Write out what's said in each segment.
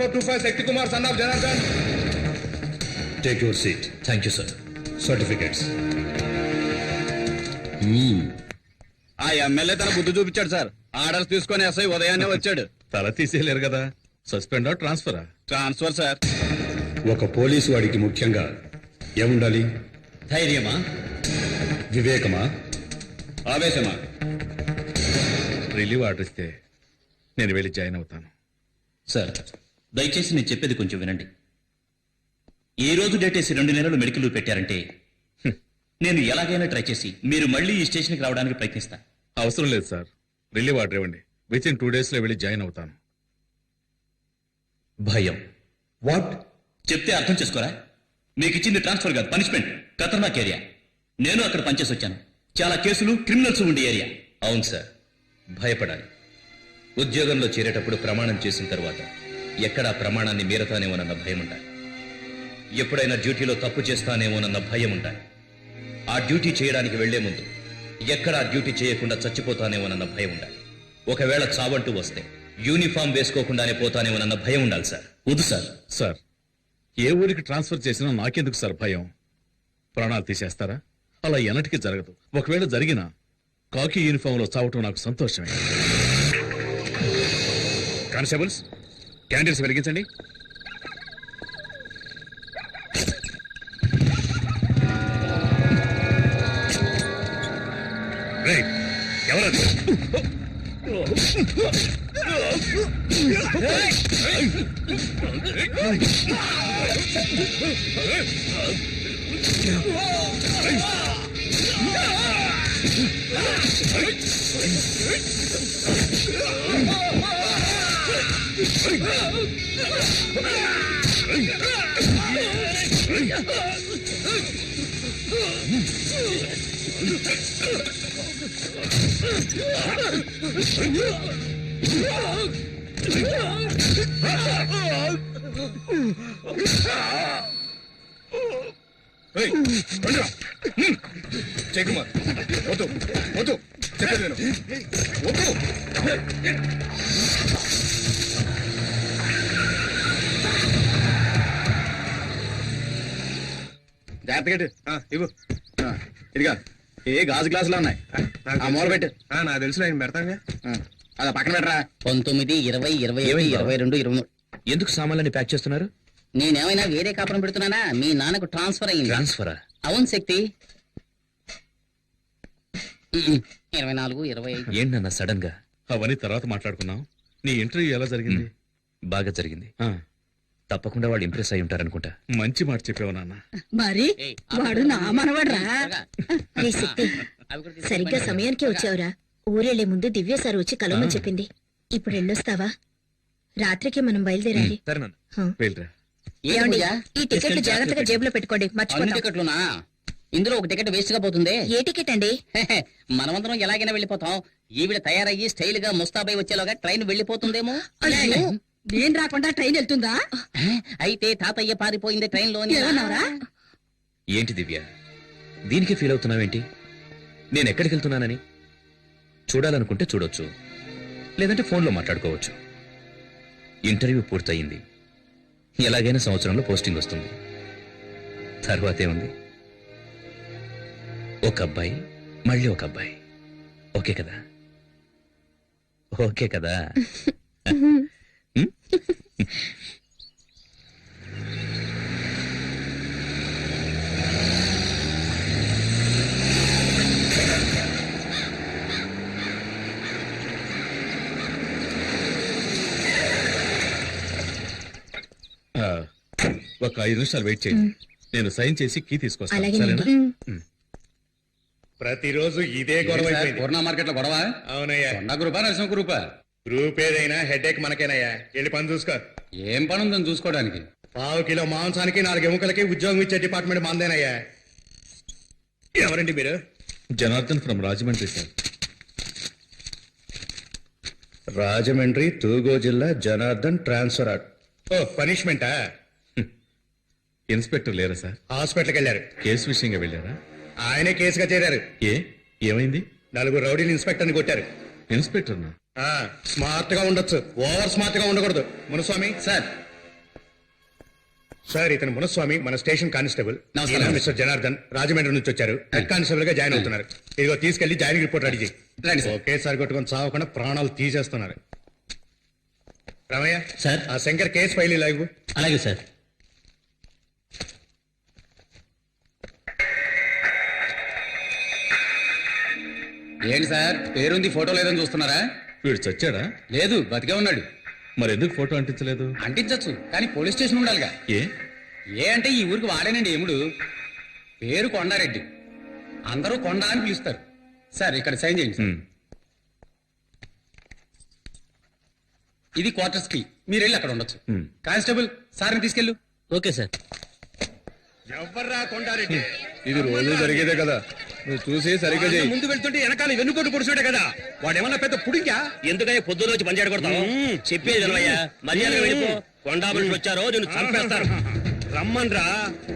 1425 Shakti Kumar, son of Janardhan. Take your seat. Thank you, sir. Certificates. ఆ MLA తన బుద్ధి చూపించాడు sir. Orders తీసుకొని ఎస్ఐ ఉదయాన్నే వచ్చాడు. తల తీసేయలేరు కదా. సస్పెండా ట్రాన్స్ఫరా? Transfer sir. ఒక పోలీసు వాడికి ముఖ్యంగా ఏముండాలి? ధైర్యమా, వివేకమా, ఆవేశమా? రిలీవ్ ఆర్డర్ ఇస్తే నేను వెళ్ళి జాయిన్ అవుతాను. సార్, దయచేసి నేను చెప్పేది కొంచెం వినండి. ఈ రోజు డేటేసి 2 నెలలు మెడికల్ లీవ్ పెట్టారంటే నేను ఎలాగైనా ట్రై చేసి మీరు మళ్ళీ ఈ స్టేషన్కి రావడానికి ప్రయత్నిస్తా. అవసరం లేదు సార్, రిలీవ్ ఆర్డర్ ఇవ్వండి. వితిన్ 2 days లో వెళ్ళి జాయిన్ అవుతాను. భయం వాట్? చెప్తే అర్థం చేసుకోరా? మీకు ఇచ్చింది ట్రాన్స్ఫర్ కాదు, పనిష్మెంట్. ఖతర్నాక్ ఏరియా. నేను అక్కడ పనిచేసి వచ్చాను. చాలా కేసులు, క్రిమినల్స్ ఉండే ఏరియా. అవును సార్, భయపడాలి. ఉద్యోగంలో చేరేటప్పుడు ప్రమాణం చేసిన తర్వాత ఎక్కడా ప్రమాణాన్ని మీరతానేమోనన్న భయం ఉండాలి. ఎప్పుడైనా డ్యూటీలో తప్పు చేస్తానేమోనన్న భయం ఉండాలి. ఆ డ్యూటీ చేయడానికి వెళ్లే ముందు ఎక్కడా డ్యూటీ చేయకుండా చచ్చిపోతానేమోనన్న భయం ఉండాలి. ఒకవేళ చావంటూ వస్తే యూనిఫామ్ వేసుకోకుండానే పోతానేమోనన్న భయం ఉండాలి సార్. వద్దు సార్. సార్, ఏ ఊరికి ట్రాన్స్ఫర్ చేసినా నాకెందుకు సార్ భయం? ప్రాణాలు తీసేస్తారా? అలా ఎన్నటికీ జరగదు. ఒకవేళ జరిగినా కాకి యూనిఫామ్ లో చావటం నాకు సంతోషమే. కానిస్టేబుల్స్, క్యాండిల్స్ వెలిగించండి. ఎవరు? జయకుమార్, వద్దు వద్దు, చెప్పేది నేను వద్దు. జాగ్రత్తగా ఇవ్వు. ఇదిగా ఏ గాజు గ్లాసులు ఉన్నాయి, ఆ మూల పెట్టు. నాకు తెలుసు, నేను పెడతాను. అలా పక్కన పెట్టరా. 19, 20, 21, 22, 23. ఎందుకు సామాన్లని ప్యాక్ చేస్తున్నారు? నేనేమైనా వేరే కాపురం పెడుతున్నానా? మీ నాన్నకు ట్రాన్స్ఫర్ అయింది. ట్రాన్స్ఫరా? అవును శక్తి. 24, 25. ఏంటన్నా సడన్ గా? అవన్నీ తర్వాత మాట్లాడుకున్నాం. నీ ఇంటర్వ్యూ ఎలా జరిగింది? బాగా జరిగింది. ఆ, తప్పకుండా వాళ్ళు ఇంప్రెస్ అయి ఉంటారనుకుంటా. మంచి మాట చెప్పావు నాన్న. మరి వాడు నా మనవడ్రా. సరిగ్గా సమయానికి వచ్చావురా. ఊరెళ్లే ముందు దివ్య సార్ వచ్చి కలవమని చెప్పింది. ఇప్పుడు వెళ్ళొస్తావా? రాత్రికి మనం బయలుదేరాలి. వెళ్ళరా. ఏమండి, ఈ టికెట్లు జాగ్రత్తగా జేబులో పెట్టుకోండి, మర్చిపోండి. టికెట్లునా? ఇందులో ఒక టికెట్ వేస్ట్ గా పోతుంది. ఏ టికెట్ అండి? మనమందరం ఎలాగైనా వెళ్ళిపోతాం. ఈవిడ తయారయ్యి స్టైల్ గా ముస్తాబై వచ్చేలోగా ట్రైన్ వెళ్ళిపోతుందేమో. నేను రాకుండా ట్రైన్ వెళ్తుందా? అయితే తాతయ్య పారిపోయింది ట్రైన్ లో. ఏంటి దివ్య, దీనికి ఫీల్ అవుతున్నావేంటి? నేను ఎక్కడికి వెళ్తున్నానని? చూడాలనుకుంటే చూడొచ్చు, లేదంటే ఫోన్లో మాట్లాడుకోవచ్చు. ఇంటర్వ్యూ పూర్తయింది. ఎలాగైనా సంవత్సరంలో పోస్టింగ్ వస్తుంది. తర్వాతే ఉంది, ఒక అబ్బాయి మళ్ళీ ఒక అబ్బాయి. ఓకే కదా? ఓకే కదా? ఒక 5 నిమిషాలు వెయిట్ చేయండి. నేను సైన్ చేసి కీ తీసుకొస్తాను. అలాగేనండి. సరేనా? ప్రతిరోజు ఇదే గొడవ అయిపోయింది. పూర్ణ మార్కెట్ లో గొడవ? అవునయ్యా. కొండ గ్రూపా, నరసింహ గ్రూపా? గ్రూప్ ఏదైనా హెడ్ ఏక్ మనకేనయ్యా. వెళ్ళి పని చూసుకో. ఏం పని ఉందని చూసుకోవడానికి? 1/2 కిలో మాంసానికి 4 ఎముకలకి ఉద్యోగం ఇచ్చే డిపార్ట్మెంట్ మందేనయ్యా. ఎవరండి మీరు? Janardhan from Rajahmundry sir. రాజమండ్రి, తూగో జిల్లా, జనార్దన్ ట్రాన్స్ఫర్. ఓ, పనిష్మెంటా? ఇన్స్పెక్టర్ లేరా సార్? హాస్పిటల్కి వెళ్ళారు. కేసు విషయంగా వెళ్ళారా? ఆయనే కేసుగా చేరారు. ఏమైంది? 4 రౌడీలు ఇన్స్పెక్టర్ని కొట్టారు. ఇన్స్పెక్టర్ స్మార్ట్ గా ఉండొచ్చు, ఓవర్ స్మార్ట్ గా ఉండకూడదు. మునుస్వామి సార్, సార్ ఇతను మునస్వామి మన స్టేషన్ కానిస్టేబుల్. నమస్కారం. ఈయన మిస్టర్ జనార్దన్ రాజమండ్రి నుంచి వచ్చారు. హెడ్ కానిస్టేబుల్ గా జాయిన్ అవుతున్నారు. ఇదిగో తీసుకెళ్లి జాయినింగ్ రిపోర్ట్ రెడీ చేయి. రండి సార్. ఒకేసారి కొట్టుకొని చావకుండా ప్రాణాలు తీసేస్తున్నారు. రామయ్య సార్. ఆ శంకర్ కేసు ఫైల్ ఇలా ఇవ్వు. అలాగే సార్. ఏంటి సార్ పేరుంది ఫోటో లేదని చూస్తున్నారా? వీడు చచ్చాడా? లేదు, బతికే ఉన్నాడు. మరి ఎందుకు ఫోటో అంటించలేదు? అంటించచ్చు, కానీ పోలీస్ స్టేషన్ ఉండాలిగా. ఏ ఏ అంటే ఈ ఊరికి వాడేనండి ఎముడు. పేరు కొండారెడ్డి, అందరూ కొండ అని పిలుస్తారు. సార్ ఇక్కడ సైన్ చేయండి సార్. హ్మ్. ఇది క్వార్టర్స్ కి, మీరు వెళ్ళి అక్కడ ఉండొచ్చు. హ్మ్. కానిస్టేబుల్ సార్ని తీసుకెళ్ళు. Okay sir. ఎవర్రా కొండారెడ్డి? ఇది రోజు జరిగేదే కదా, నువ్వు చూసి సరిగ్గా చేయి. ముందు వెళ్తుంటే వెనకాల వెన్నుకోటు పొడిచాడే కదా, వాడేమన్నా పెద్ద పుడింకా? ఎందుకని పొద్దున్న వచ్చి పంచాడు కొడతావు? చెప్పేది వినవయ్యా, మర్యాదగా వెళ్ళిపో. కొండా మనుషులు వచ్చారో నేను చంపేస్తారు. రమ్మన్రా,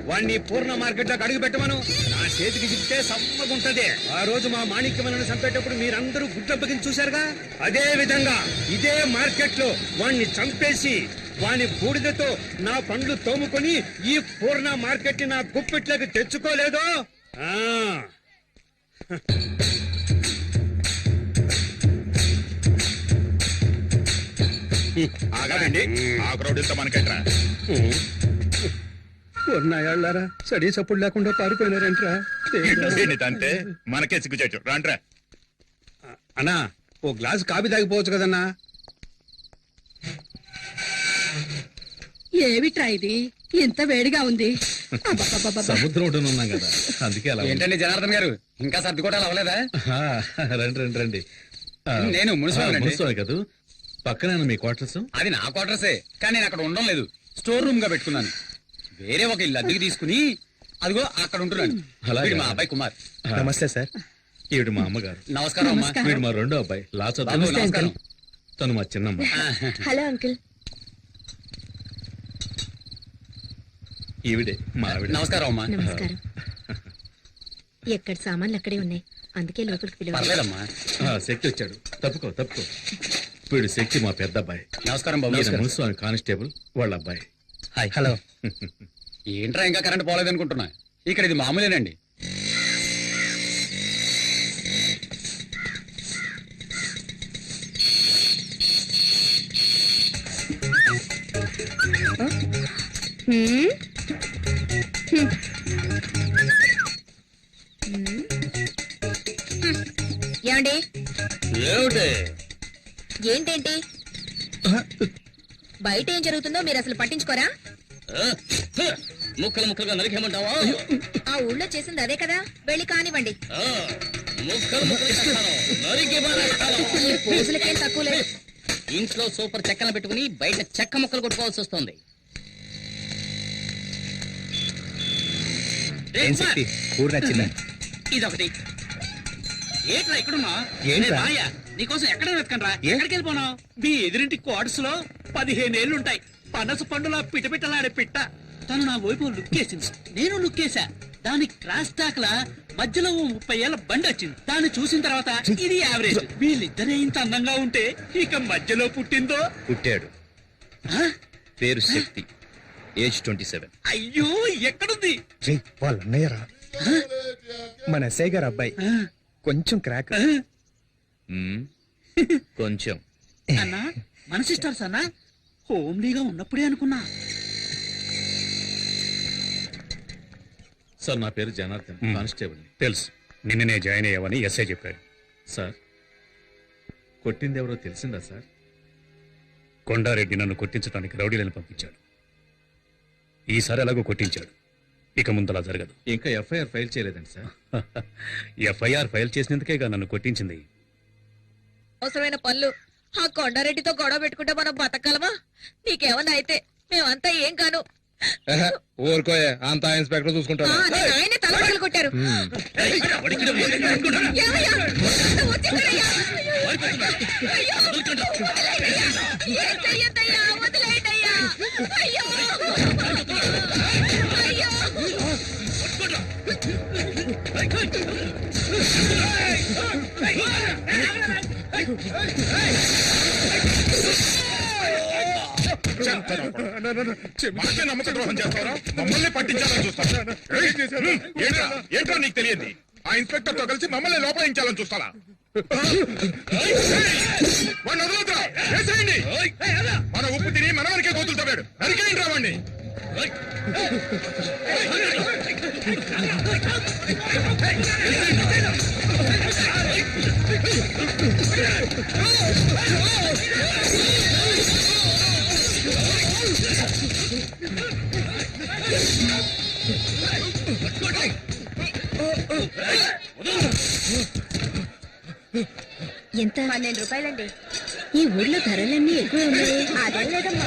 వాణ్ణి పూర్ణ మార్కెట్ లోకి అడుగు పెట్టమను. నా చేతికి చిక్తే సమ్మగుంటది. ఆ రోజు మా మాణిక్యమలను చంపేటప్పుడు మీరందరూ గుడ్డప్పకిని చూశారుగా, అదే విధంగా ఇదే మార్కెట్ లో వాణ్ణి చంపేసి వాని బూడిదతో నా పండ్లు తోముకొని ఈ పూర్ణ మార్కెట్ ని నా గుప్పిట్లోకి తెచ్చుకోలేదు. ఆగాలండి, ఆ క్రౌడ్ ఇంత మనకెట్రా? ఉన్నాయాళ్ళారా సడీ సప్పుడు లేకుండా పారిపోయినారంట్రా. అంటే మనకే సిగ్గుచేటు. రాంట్రా. అన్నా ఓ గ్లాస్ కాఫీ తాగిపోవచ్చు కదన్నా. ఏమిట్రా ఇది ఎంత వేడిగా ఉంది? అబ్బబ్బబ్బబ్బ. సముద్రం ఒడ్డున ఉన్నాం కదా, అందుకే అలా ఉంది. ఏంటండి జనార్దన్ గారు, ఇంకా సర్దుకోవటాలు అవ్వలేదా? ఆ, రండి రండి రండి. నేను మున్సిపల్ అండి. మున్సిపల్ కాదు, పక్కనే మీ క్వార్టర్స్. అది నా క్వార్టర్సే, కానీ నేను అక్కడ ఉండడం లేదు. స్టోర్ రూమ్ గా పెట్టుకున్నాను. వేరే ఒక ఇల్లు అద్దెకి తీసుకుని అదిగో అక్కడ ఉంటున్నాను. అలాగా? వీడు మా అబ్బాయి కుమార్. నమస్తే సార్. ఈవిడ మా అమ్మగారు. నమస్కారం అమ్మా. నమస్కారం. వీడు మా రెండో అబ్బాయి లాచ. బాబు, నమస్కారం. తను మా చిన్నమ్మ. Hello uncle. ఈవిడే మా ఆవిడ. నమస్కారం అమ్మా. నమస్కారం. ఎక్కడ సామాన్లు అక్కడే ఉన్నాయి, అందుకే లోపలికి పిలవాలి. పర్లేదమ్మా. శక్తి వచ్చాడు, తప్పుకో తప్పుకో. వీడు శక్తి మా పెద్ద అబ్బాయి. నమస్కారం బాబు. ఈయన మున్సిపల్ కానిస్టేబుల్ వాళ్ళ అబ్బాయి. హాయ్. హలో. ఏంట్రా ఇంకా కరెంట్ పోలేదనుకుంటున్నా, ఇక్కడ ఇది మామూలేనండి. హ్మ్? ఏమండి? ఏంటేంటి బయట ఏం జరుగుతుందో మీరు అసలు పట్టించుకోరా? ముక్కలు ముక్కలుగా నరికేమంటావా? ఆ ఊళ్ళో చేసింది అదే కదా, వెళ్ళి కానివ్వండి. ముక్కలు ముక్కలు నరికి పారేస్తాను. ఈ పోజులకేం తక్కువ లేదు. ఇంట్లో సూపర్ చెక్కలు పెట్టుకుని బయట చెక్క ముక్కలు కొట్టుకోవాల్సి వస్తుంది. ఇదొకటి. ఏంట్రా ఇక్కడున్నా? ఏంట్రా? నీకోసం ఎక్కడ వెతకండ్రా? ఎక్కడికి వెళ్ళిపోనావు? మీ ఎదురింటి క్వార్టర్స్ లో 15 ఏళ్లు ఉంటాయి. పనస పండులా పిటపిటలాడే పిట్ట. తను నా వైపు లుక్కేసింది, నేను లుక్కేసా. దాని క్రాస్ టాక్ లా మధ్యలో ఓ 30 ఏళ్ల బండి వచ్చింది. దాన్ని చూసిన తర్వాత ఇది యావరేజ్. వీళ్ళిద్దరే ఇంత అందంగా ఉంటే ఇక మధ్యలో పుట్టిందో. పుట్టాడు. పేరు శక్తి. ఏజ్ 27. అయ్యో, ఎక్కడుంది? వాళ్ళ అన్నయ్యరా, మన ఎస్ఐ గారు అబ్బాయి. కొంచెం క్రాక్. కొంచెం. అన్నా, మన సిస్టర్స్ అన్నా. హోమ్లీగా ఉన్నప్పుడే అనుకున్నా. సార్ నా పేరు జనార్దన్, కానిస్టేబుల్. తెలుసు, నిన్ననే జాయిన్ అయ్యావని ఎస్ఐ చెప్పాడు. సార్ కొట్టింది ఎవరో తెలిసిందా సార్? కొండారెడ్డి నన్ను కొట్టించడానికి రౌడీలను పంపించాడు. ఈసారి ఎలాగో కొట్టించాడు, ఇక ముందలా జరగదు. ఇంకా ఎఫ్ఐఆర్ ఫైల్ చేయలేదండి సార్. ఎఫ్ఐఆర్ ఫైల్ చేసినందుకేగా నన్ను కొట్టించింది. అవసరమైన పనులు ఆ కొండారెడ్డితో గొడవ పెట్టుకుంటే మనం బతకగలమా? నీకేమన్నా అయితే మేమంతా ఏం కాను. ఊరుకోయే, అంతా ఇన్స్పెక్టర్ చూసుకుంటాడు. ఆయనే తలపగలు కొట్టారు. ఏమయ్యా? వచ్చేసారయ్యా. అయ్యో. ఏం చెయ్యొద్దయ్యా, వదిలేయండయ్యా. అయ్యో. అయ్యో. మాకే నమ్మక ద్రోహం చేస్తారా? మమ్మల్ని పట్టించాలని చూస్తారా? ఏంట్రా నీకు తెలియదు? ఆ ఇన్స్పెక్టర్ తో కలిసి మమ్మల్ని లోపలించాలని చూస్తారా? వాడిని వదలొద్దురా, వేసేయండి. మన ఉప్పు తిని మన వరకే కోతులు తవ్వాడు, నరికేయండి రా వాడిని. ఎంత? 12 రూపాయలండి. ఈ ఊర్లో ధరలన్నీ ఎక్కువ ఉన్నాయి. అదేం లేదమ్మా.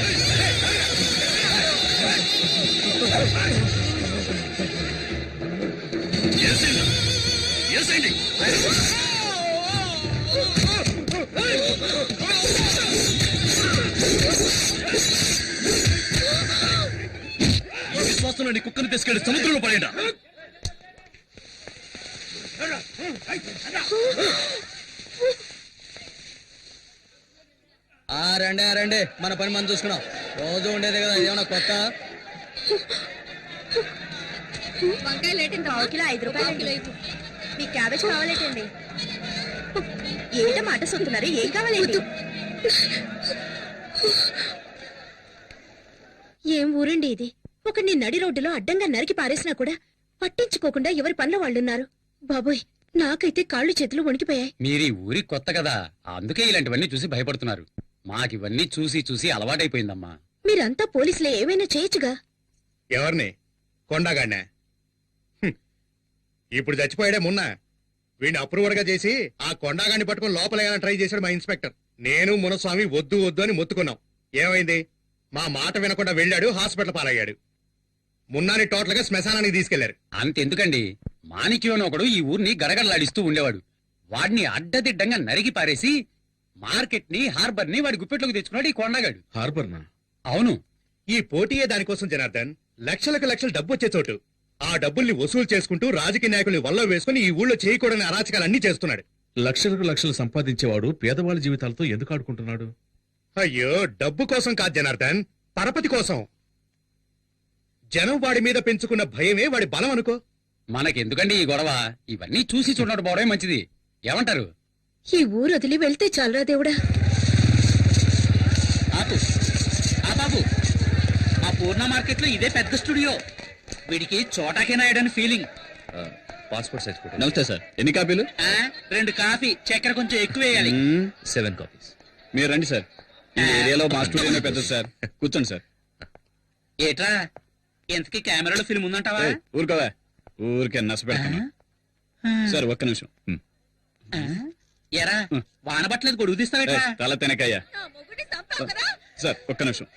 విశ్వాసంలో కుక్కను తీసుకెళ్లి సముద్రంలో పడేట. రండి మన పని మనం చూసుకున్నాం. రోజు ఉండేదే కదా, ఏమన్నా కొత్త? వంకాయలు ఏంటి? 5 రూపాయలు. మీకు క్యాబేజ్ కావాలేటండి? ఏంట మాట సొత్తున్నారు? ఏం కావాలండి? ఏం ఊరండి ఇది? ఒకడిని నడి రోడ్డులో అడ్డంగా నరికి పారేసినా కూడా పట్టించుకోకుండా ఎవరి పనుల వాళ్ళున్నారు. బాబోయ్, నాకైతే కాళ్ళు చేతులు వణికిపోయాయి. మీరు ఈ ఊరికి కొత్త కదా, అందుకే ఇలాంటివన్నీ చూసి భయపడుతున్నారు. మాకివన్నీ చూసి చూసి అలవాటైపోయిందమ్మా. మీరంతా పోలీసులే, ఏమైనా చేయొచ్చుగా. ఎవరిని? కొండగాడినా? ఇప్పుడు చచ్చిపోయాడే మొన్న. వీడిని అప్రూవర్ గా చేసి ఆ కొండగాడిని పట్టుకుని లోపలేయాలని ట్రై చేశాడు మా ఇన్స్పెక్టర్. నేను మునస్వామి వద్దు వద్దు అని మొత్తుకున్నాం. ఏమైంది? మా మాట వినకుండా వెళ్ళాడు, హాస్పిటల్ పాలయ్యాడు. మున్నాని టోటల్ గా శ్మశానానికి తీసుకెళ్లారు. అంతెందుకండి, మాణిక్యం ఒకడు ఈ ఊరిని గడగడలాడిస్తూ ఉండేవాడు. వాడిని అడ్డదిడ్డంగా నరికి పారేసి మార్కెట్ ని, హార్బర్ ని వాడి గుప్పెట్లోకి తెచ్చుకున్నాడు ఈ కొండగాడు. హార్బర్నా? అవును. ఈ పోటీయే దానికోసం జనార్దన్. లక్షలకు లక్షలు డబ్బు వచ్చే చోటు. ఆ డబ్బుల్ని వసూలు చేసుకుంటూ రాజకీయ నాయకుల్ని వల్ల వేసుకుని ఈ ఊళ్ళో చేయకూడని అరాచకాలన్నీ చేస్తున్నాడు. లక్షలకు లక్షలు సంపాదించేవాడు పేదవాళ్ళ జీవితాలతో ఎందుకు ఆడుకుంటున్నాడు? అయ్యో, డబ్బు కోసం కాదు జనార్దన్, పరపతి కోసం. జనం వాడి మీద పెంచుకున్న భయమే వాడి బలం అనుకో. మనకెందుకండి ఈ గొడవ? ఇవన్నీ చూసి చూడడం పోవడమే మంచిది. ఏమంటారు? ఈ ఊరు వదిలి వెళ్తే చాలరా దేవుడా. ఆపు ఆ బాబు, మా పూర్ణ మార్కెట్ లో ఇదే పెద్ద స్టూడియో. వీడికి Chota K నాయుడని feeling. Passport size photo. నమస్తే సార్, ఎన్ని కాపీలు? 2 కాఫీ, చక్కెర కొంచెం ఎక్కువ వేయాలి. 7 కాపీస్. మీరు రండి సార్, ఈ ఏరియాలో మా స్టూడియోనే పెద్ద సార్. కూర్చోండి సార్. ఏట్రా, ఎంతకీ కెమెరాలో ఫిల్మ్ ఉందంటావా? ఊరుకోవా, ఊరికే నచ్చ పెడతాను. సార్ ఒక్క నిమిషం. ఎరా, వాన పట్టలేదు, గొడుగు తీస్తావేట్రా? తల తెనకయ్యా. సార్ ఒక్క నిమిషం.